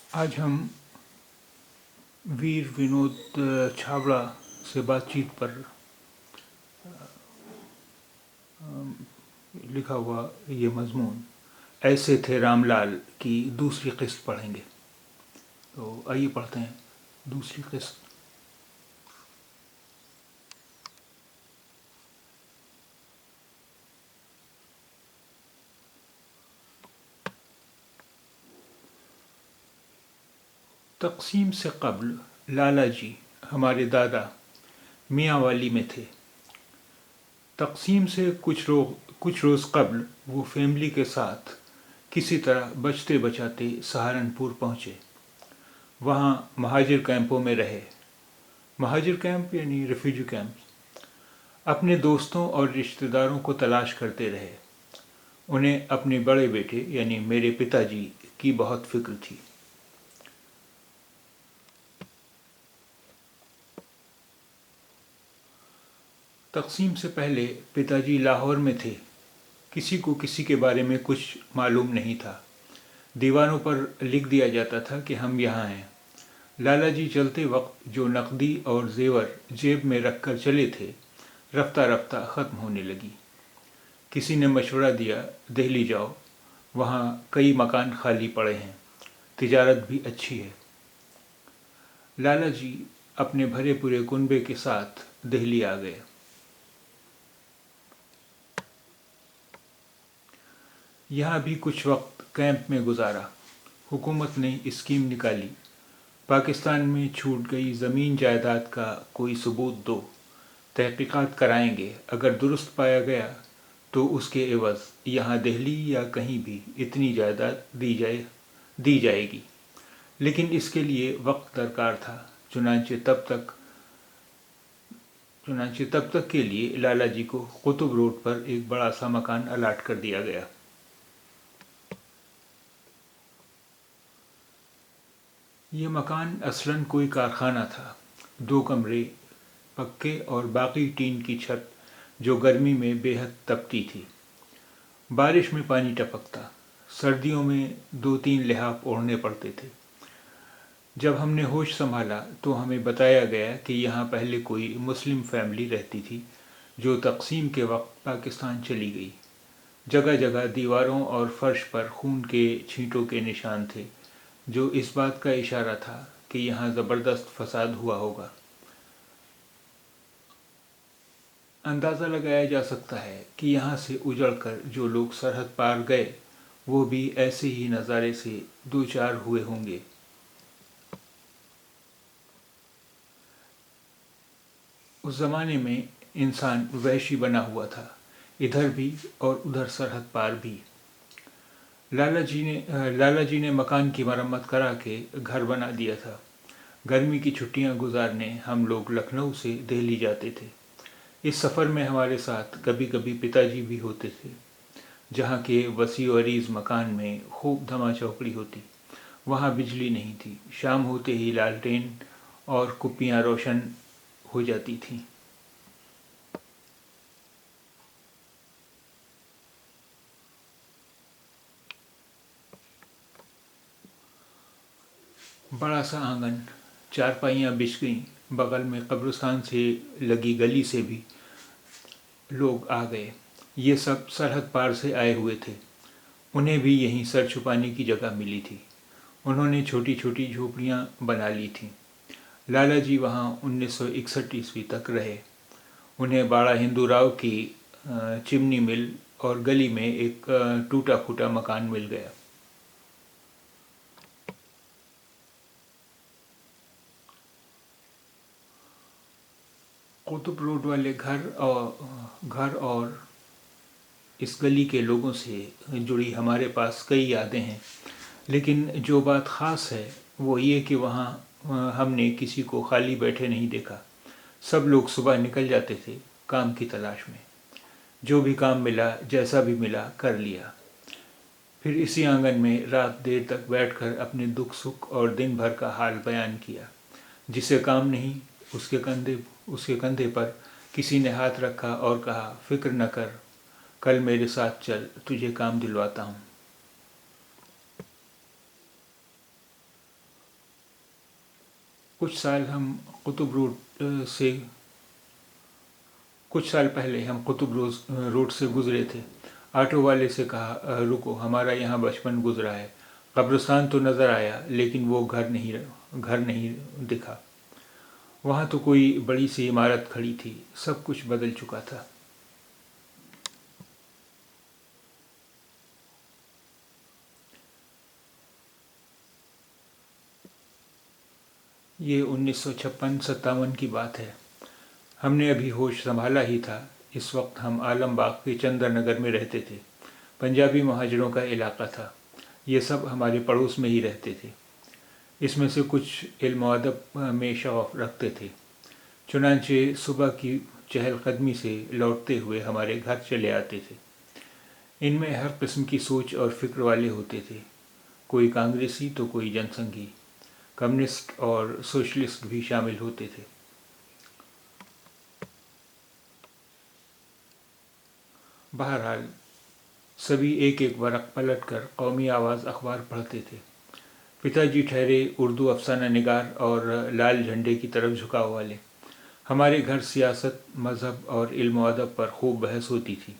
आज हम वीर विनोद छाबड़ा से बातचीत पर लिखा हुआ ये मजमून ऐसे थे रामलाल की दूसरी किस्त पढ़ेंगे। तो आइए पढ़ते हैं दूसरी किस्त। तक़सीम से क़ब्ल लाला जी हमारे दादा मियाँ वाली में थे। तक़सीम से कुछ रोज़ क़ब्ल वो फैमिली के साथ किसी तरह बचते बचाते सहारनपुर पहुँचे। वहाँ महाजिर कैंपों में रहे। महाजिर कैंप यानी रेफ्यूजी कैंप। अपने दोस्तों और रिश्तेदारों को तलाश करते रहे। उन्हें अपने बड़े बेटे यानी मेरे पिताजी की बहुत फिक्र थी। तक़सीम से पहले पिताजी लाहौर में थे। किसी को किसी के बारे में कुछ मालूम नहीं था। दीवारों पर लिख दिया जाता था कि हम यहाँ हैं। लाला जी चलते वक्त जो नकदी और जेवर जेब में रखकर चले थे, रफ्ता रफ्ता ख़त्म होने लगी। किसी ने मशवरा दिया, दिल्ली जाओ, वहाँ कई मकान खाली पड़े हैं, तिजारत भी अच्छी है। लाला जी अपने भरे पूरे कुनबे के साथ दिल्ली आ गए। यहाँ भी कुछ वक्त कैंप में गुजारा। हुकूमत ने स्कीम निकाली, पाकिस्तान में छूट गई ज़मीन जायदाद का कोई सबूत दो, तहकीकात कराएंगे, अगर दुरुस्त पाया गया तो उसके एवज़ यहाँ दिल्ली या कहीं भी इतनी जायदाद दी जाएगी। लेकिन इसके लिए वक्त दरकार था। चुनांचे तब तक के लिए लाला जी को कुतुब रोड पर एक बड़ा सा मकान अलाट कर दिया गया। ये मकान असलन कोई कारखाना था। 2 कमरे पक्के और बाकी टीन की छत जो गर्मी में बेहद तपती थी। बारिश में पानी टपकता। सर्दियों में 2-3 लिहाफ ओढ़ने पड़ते थे। जब हमने होश संभाला तो हमें बताया गया कि यहाँ पहले कोई मुस्लिम फैमिली रहती थी जो तक़सीम के वक्त पाकिस्तान चली गई। जगह जगह दीवारों और फर्श पर खून के छींटों के निशान थे, जो इस बात का इशारा था कि यहाँ ज़बरदस्त फसाद हुआ होगा। अंदाज़ा लगाया जा सकता है कि यहाँ से उजड़कर जो लोग सरहद पार गए वो भी ऐसे ही नज़ारे से 2-4 हुए होंगे। उस ज़माने में इंसान वहशी बना हुआ था, इधर भी और उधर सरहद पार भी। लाला जी ने मकान की मरम्मत करा के घर बना दिया था। गर्मी की छुट्टियां गुजारने हम लोग लखनऊ से दिल्ली जाते थे। इस सफ़र में हमारे साथ कभी कभी पिताजी भी होते थे। जहाँ के वसी व अरीज़ मकान में खूब धमा चौकड़ी होती। वहाँ बिजली नहीं थी। शाम होते ही लालटेन और कुप्पियाँ रोशन हो जाती थीं। बड़ा सा आंगन, चारपाइयाँ बिछ गईं। बगल में कब्रिस्तान से लगी गली से भी लोग आ गए। ये सब सरहद पार से आए हुए थे। उन्हें भी यहीं सर छुपाने की जगह मिली थी। उन्होंने छोटी छोटी झोपड़ियाँ बना ली थीं। लाला जी वहाँ 1961 ईस्वी तक रहे। उन्हें बाड़ा हिंदू राव की चिमनी मिल और गली में एक टूटा फूटा मकान मिल गया। कुतुब रोड वाले घर और इस गली के लोगों से जुड़ी हमारे पास कई यादें हैं। लेकिन जो बात ख़ास है वो ये कि वहाँ हमने किसी को खाली बैठे नहीं देखा। सब लोग सुबह निकल जाते थे काम की तलाश में। जो भी काम मिला, जैसा भी मिला, कर लिया। फिर इसी आंगन में रात देर तक बैठकर अपने दुख सुख और दिन भर का हाल बयान किया। जिसे काम नहीं, उसके कंधे पर किसी ने हाथ रखा और कहा, फिक्र न कर, कल मेरे साथ चल, तुझे काम दिलवाता हूँ। कुछ साल हम कुतुब रोड से कुछ साल पहले हम कुतुब रोड से गुजरे थे। ऑटो वाले से कहा, रुको, हमारा यहाँ बचपन गुजरा है। कब्रिस्तान तो नज़र आया, लेकिन वो घर नहीं दिखा। वहाँ तो कोई बड़ी सी इमारत खड़ी थी, सब कुछ बदल चुका था। ये 1956-57 की बात है। हमने अभी होश संभाला ही था। इस वक्त हम आलमबाग के चंदर नगर में रहते थे। पंजाबी महाजरों का इलाका था। ये सब हमारे पड़ोस में ही रहते थे। इसमें से कुछ इल्म और अदब में शौक़ रखते थे। चुनांचे सुबह की चहलकदमी से लौटते हुए हमारे घर चले आते थे। इनमें हर किस्म की सोच और फिक्र वाले होते थे। कोई कांग्रेसी तो कोई जनसंघी, कम्युनिस्ट और सोशलिस्ट भी शामिल होते थे। बहरहाल सभी एक एक वरक पलट कर कौमी आवाज़ अखबार पढ़ते थे। पिताजी ठहरे उर्दू अफसाना निगार और लाल झंडे की तरफ झुकाव वाले। हमारे घर सियासत, मज़हब और इल्म और अदब पर खूब बहस होती थी।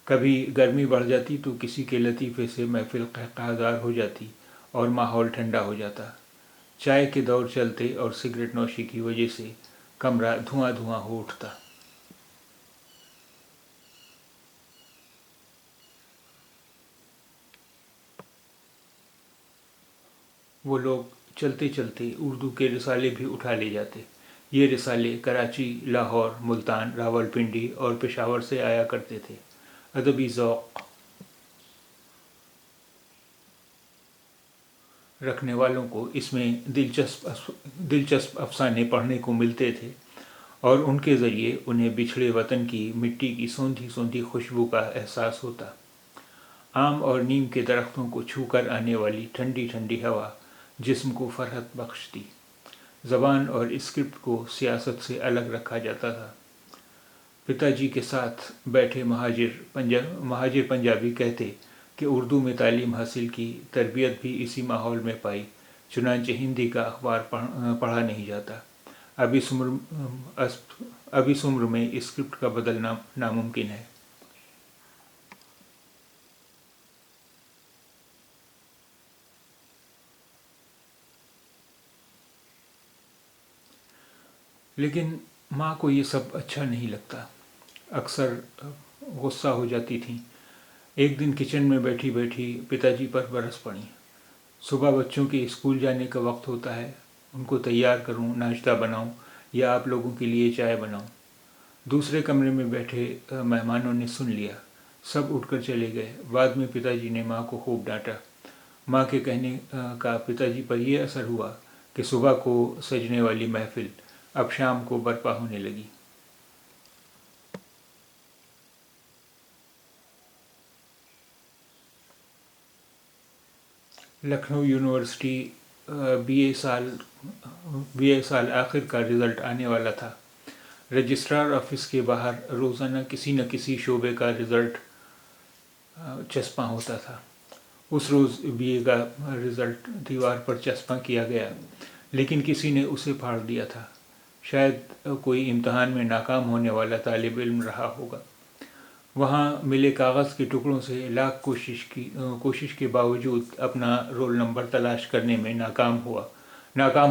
कभी गर्मी बढ़ जाती तो किसी के लतीफ़े से महफिल कहकहादार हो जाती और माहौल ठंडा हो जाता। चाय के दौर चलते और सिगरेट नोशी की वजह से कमरा धुआं धुआं हो उठता। वो लोग चलते चलते उर्दू के रिसाले भी उठा ले जाते। ये रिसाले कराची, लाहौर, मुल्तान, रावलपिंडी और पेशावर से आया करते थे। अदबी ज़ौक़ रखने वालों को इसमें दिलचस्प अफसाने पढ़ने को मिलते थे और उनके ज़रिए उन्हें बिछड़े वतन की मिट्टी की सौंधी सौंधी खुशबू का एहसास होता। आम और नीम के दरख्तों को छूकर आने वाली ठंडी ठंडी हवा जिस्म को फरहत बख्शती। ज़बान और स्क्रिप्ट को सियासत से अलग रखा जाता था। पिताजी के साथ बैठे महाजिर पंजाबी कहते कि उर्दू में तालीम हासिल की, तरबियत भी इसी माहौल में पाई, चुनांचे हिंदी का अखबार पढ़ा नहीं जाता। अब इस उम्र में स्क्रिप्ट का बदलना नामुमकिन है। लेकिन माँ को ये सब अच्छा नहीं लगता। अक्सर गुस्सा हो जाती थीं। एक दिन किचन में बैठी बैठी पिताजी पर बरस पड़ी। सुबह बच्चों के स्कूल जाने का वक्त होता है, उनको तैयार करूं, नाश्ता बनाऊं या आप लोगों के लिए चाय बनाऊं। दूसरे कमरे में बैठे मेहमानों ने सुन लिया। सब उठकर चले गए। बाद में पिताजी ने माँ को खूब डांटा। माँ के कहने का पिताजी पर यह असर हुआ कि सुबह को सजने वाली महफिल अब शाम को बर्पा होने लगी। लखनऊ यूनिवर्सिटी बीए साल आखिर का रिज़ल्ट आने वाला था। रजिस्ट्रार ऑफिस के बाहर रोज़ाना किसी न किसी शोबे का रिज़ल्ट चस्पा होता था। उस रोज़ बीए का रिज़ल्ट दीवार पर चस्पा किया गया, लेकिन किसी ने उसे फाड़ दिया था। शायद कोई इम्तहान में नाकाम होने वाला तालिब इल्म रहा होगा। वहाँ मिले कागज़ के टुकड़ों से लाख कोशिश के बावजूद अपना रोल नंबर तलाश करने में नाकाम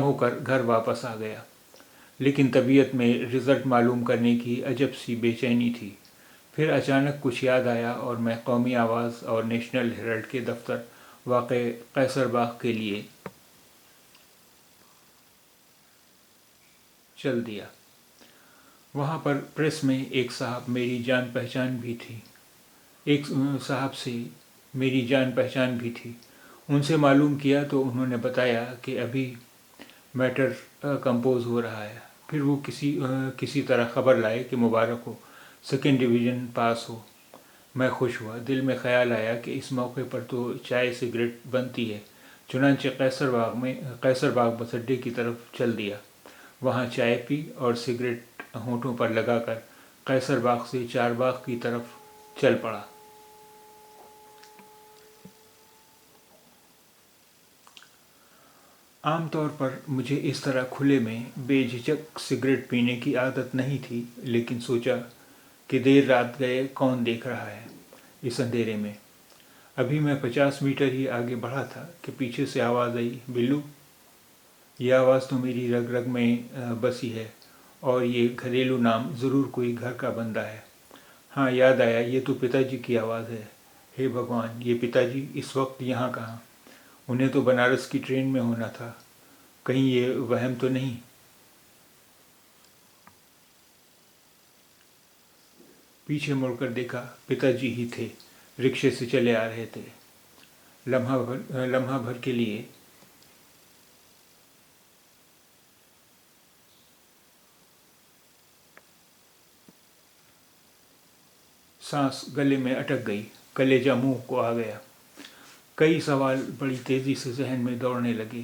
होकर घर वापस आ गया। लेकिन तबीयत में रिज़ल्ट मालूम करने की अजब सी बेचैनी थी। फिर अचानक कुछ याद आया और मैं कौमी आवाज़ और नेशनल हेराल्ड के दफ्तर वाक़े कैसरबाग के लिए चल दिया। वहाँ पर प्रेस में एक साहब से मेरी जान पहचान भी थी। उनसे मालूम किया तो उन्होंने बताया कि अभी मैटर कंपोज हो रहा है। फिर वो किसी तरह खबर लाए कि मुबारक हो, सेकेंड डिवीज़न पास हो। मैं खुश हुआ। दिल में ख्याल आया कि इस मौके पर तो चाय सिगरेट बनती है। चुनांचे कैसरबाग बस अड्डे की तरफ चल दिया। वहाँ चाय पी और सिगरेट होंठों पर लगाकर कैसरबाग से चारबाग की तरफ चल पड़ा। عام طور پر مجھے اس طرح کھلے میں بے جھجک سگریٹ پینے کی عادت نہیں تھی، لیکن سوچا کہ دیر رات گئے کون دیکھ رہا ہے اس اندھیرے میں۔ ابھی میں 50 میٹر ہی آگے بڑھا تھا کہ پیچھے سے آواز آئی، بلو۔ یہ آواز تو میری رگ رگ میں بسی ہے، اور یہ گھریلو نام ضرور کوئی گھر کا بندہ ہے۔ ہاں، یاد آیا، یہ تو پتا جی کی آواز ہے۔ ہے بھگوان، یہ پتا جی اس وقت یہاں کہاں؟ انہیں تو بنارس کی ٹرین میں ہونا تھا، کہیں یہ وہم تو نہیں؟ پیچھے مڑ کر دیکھا، پتا جی ہی تھے، رکشے سے چلے آ رہے تھے۔ لمحہ بھر کے لیے سانس گلے میں اٹک گئی، کلیجہ منہ کو آ گیا۔ کئی سوال بڑی تیزی سے ذہن میں دوڑنے لگے۔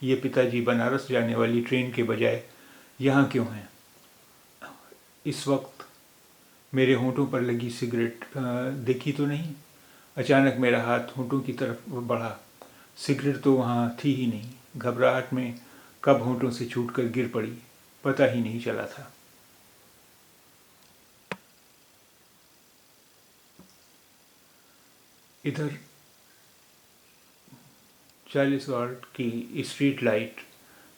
یہ پتا جی بنارس جانے والی ٹرین کے بجائے یہاں کیوں ہیں؟ اس وقت میرے ہونٹوں پر لگی سگریٹ دیکھی تو نہیں؟ اچانک میرا ہاتھ ہونٹوں کی طرف بڑھا، سگریٹ تو وہاں تھی ہی نہیں۔ گھبراہٹ میں کب ہونٹوں سے چھوٹ کر گر پڑی، پتہ ہی نہیں چلا تھا۔ ادھر 40 واٹ کی اسٹریٹ لائٹ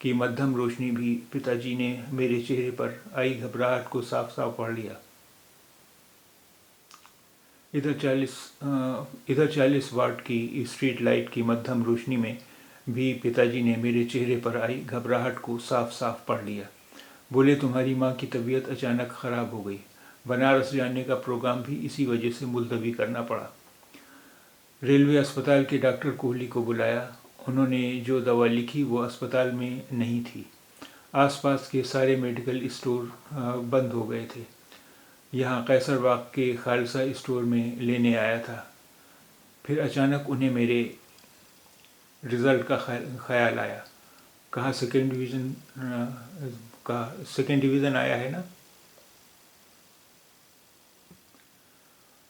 کی مدھم روشنی بھی پتا جی نے میرے چہرے پر آئی گھبراہٹ کو صاف صاف پڑھ لیا۔ ادھر 40 واٹ کی اسٹریٹ لائٹ کی مدھم روشنی میں بھی پتا جی نے میرے چہرے پر آئی گھبراہٹ کو صاف صاف پڑھ لیا۔ بولے، تمہاری ماں کی طبیعت اچانک خراب ہو گئی، بنارس جانے کا پروگرام بھی اسی وجہ سے ملتوی کرنا پڑا۔ ریلوے اسپتال کے ڈاکٹر کوہلی کو بلایا، انہوں نے جو دوا لکھی وہ اسپتال میں نہیں تھی۔ آس پاس کے سارے میڈیکل اسٹور بند ہو گئے تھے۔ یہاں قیصر باغ کے خالصہ اسٹور میں لینے آیا تھا۔ پھر اچانک انہیں میرے رزلٹ کا خیال آیا۔ کہا، سیکنڈ ڈویژن آیا ہے نا؟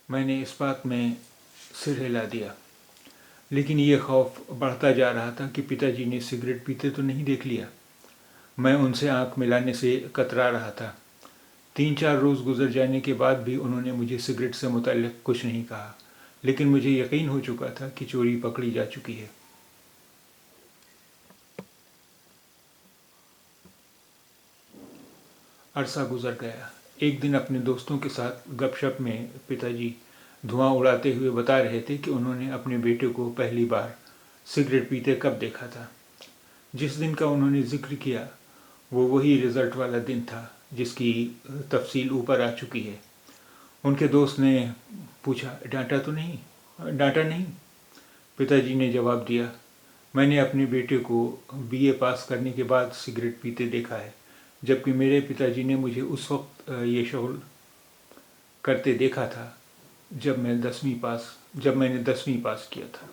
میں نے اس بات میں سر ہلا دیا، لیکن یہ خوف بڑھتا جا رہا تھا کہ پتا جی نے سگریٹ پیتے تو نہیں دیکھ لیا۔ میں ان سے آنکھ ملانے سے کترا رہا تھا۔ 3-4 روز گزر جانے کے بعد بھی انہوں نے مجھے سگریٹ سے متعلق کچھ نہیں کہا، لیکن مجھے یقین ہو چکا تھا کہ چوری پکڑی جا چکی ہے۔ عرصہ گزر گیا۔ ایک دن اپنے دوستوں کے ساتھ گپ شپ میں پتا جی دھواں اڑاتے ہوئے بتا رہے تھے کہ انہوں نے اپنے بیٹے کو پہلی بار سگریٹ پیتے کب دیکھا تھا۔ جس دن کا انہوں نے ذکر کیا وہ وہی رزلٹ والا دن تھا جس کی تفصیل اوپر آ چکی ہے۔ ان کے دوست نے پوچھا، ڈانٹا نہیں؟ پتا جی نے جواب دیا، میں نے اپنے بیٹے کو BA پاس کرنے کے بعد سگریٹ پیتے دیکھا ہے، جبکہ میرے پتا جی نے مجھے اس وقت یہ شغل کرتے دیکھا تھا جب میں نے 10ویں پاس کیا تھا۔